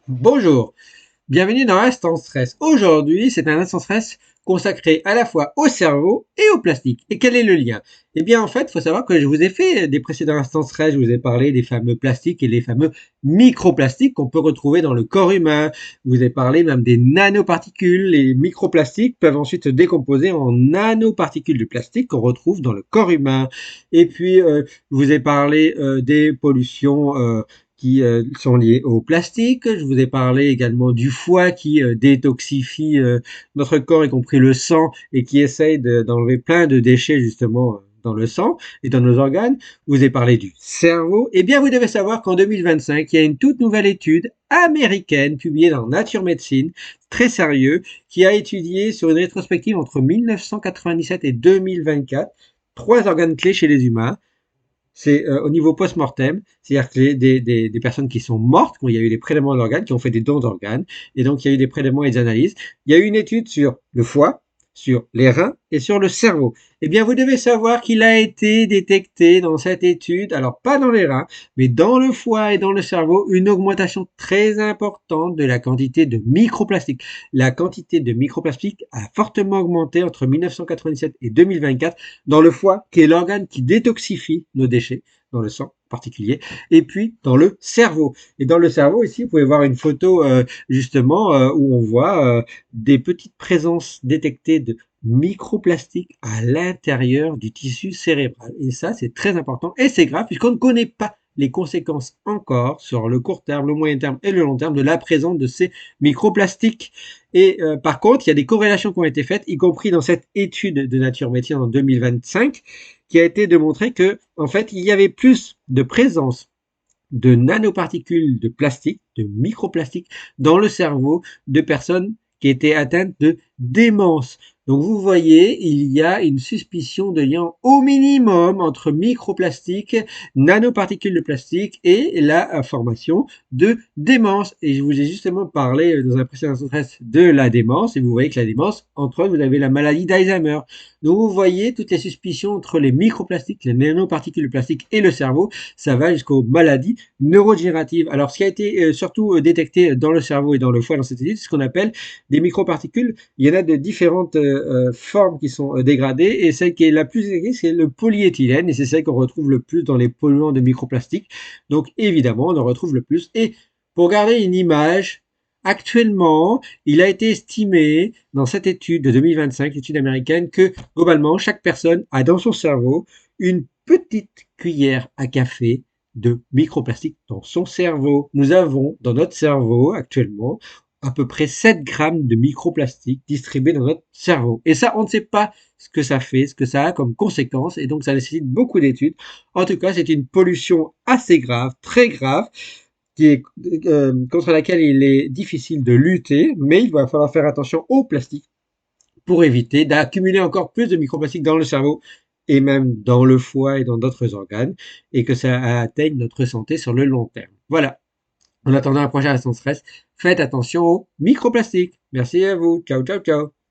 Bonjour, bienvenue dans Instant Stress. Aujourd'hui, c'est un Instant Stress consacré à la fois au cerveau et au plastique. Et quel est le lien? Eh bien, en fait, il faut savoir que je vous ai fait des précédents Instants Stress, je vous ai parlé des fameux plastiques et les fameux microplastiques qu'on peut retrouver dans le corps humain. Je vous ai parlé même des nanoparticules. Les microplastiques peuvent ensuite se décomposer en nanoparticules de plastique qu'on retrouve dans le corps humain. Et puis, je vous ai parlé des pollutions qui sont liées au plastique. Je vous ai parlé également du foie qui détoxifie notre corps, y compris le sang, et qui essaye d'enlever plein de déchets justement dans le sang et dans nos organes. Je vous ai parlé du cerveau. Eh bien, vous devez savoir qu'en 2025, il y a une toute nouvelle étude américaine publiée dans Nature Medicine, très sérieux, qui a étudié sur une rétrospective entre 1997 et 2024 trois organes clés chez les humains. C'est au niveau post-mortem, c'est-à-dire que des personnes qui sont mortes, quand il y a eu des prélèvements d'organes, qui ont fait des dons d'organes, et donc il y a eu des prélèvements et des analyses. Il y a eu une étude sur le foie, sur les reins et sur le cerveau. Eh bien, vous devez savoir qu'il a été détecté dans cette étude, alors pas dans les reins, mais dans le foie et dans le cerveau, une augmentation très importante de la quantité de microplastiques. La quantité de microplastiques a fortement augmenté entre 1997 et 2024 dans le foie, qui est l'organe qui détoxifie nos déchets, dans le sang en particulier, et puis dans le cerveau. Et dans le cerveau, ici, vous pouvez voir une photo justement où on voit des petites présences détectées de microplastiques à l'intérieur du tissu cérébral. Et ça, c'est très important et c'est grave puisqu'on ne connaît pas les conséquences encore sur le court terme, le moyen terme et le long terme de la présence de ces microplastiques. Et par contre, il y a des corrélations qui ont été faites, y compris dans cette étude de Nature Médecine en 2025, qui a été de montrer que, en fait, il y avait plus de présence de nanoparticules de plastique, de microplastiques, dans le cerveau de personnes qui étaient atteintes de démence. Donc vous voyez, il y a une suspicion de lien au minimum entre microplastiques, nanoparticules de plastique et la formation de démence. Et je vous ai justement parlé dans un précédent stress de la démence, et vous voyez que la démence, entre autres, vous avez la maladie d'Alzheimer. Donc vous voyez toutes les suspicions entre les microplastiques, les nanoparticules de plastique et le cerveau, ça va jusqu'aux maladies neurodégénératives. Alors ce qui a été surtout détecté dans le cerveau et dans le foie dans cette étude, c'est ce qu'on appelle des microparticules. Il y en a de différentes formes qui sont dégradées et celle qui est la plus dégradée, c'est le polyéthylène et c'est celle qu'on retrouve le plus dans les polluants de microplastiques. Donc évidemment, on en retrouve le plus. Et pour garder une image, actuellement, il a été estimé dans cette étude de 2025, étude américaine, que globalement, chaque personne a dans son cerveau une petite cuillère à café de microplastiques dans son cerveau. Nous avons dans notre cerveau actuellement à peu près 7 grammes de microplastiques distribués dans notre cerveau. Et ça, on ne sait pas ce que ça fait, ce que ça a comme conséquence, et donc ça nécessite beaucoup d'études. En tout cas, c'est une pollution assez grave, très grave, qui est, contre laquelle il est difficile de lutter, mais il va falloir faire attention au plastique pour éviter d'accumuler encore plus de microplastiques dans le cerveau et même dans le foie et dans d'autres organes, et que ça atteigne notre santé sur le long terme. Voilà. En attendant la prochaine instant stress, faites attention aux microplastiques. Merci à vous. Ciao, ciao, ciao.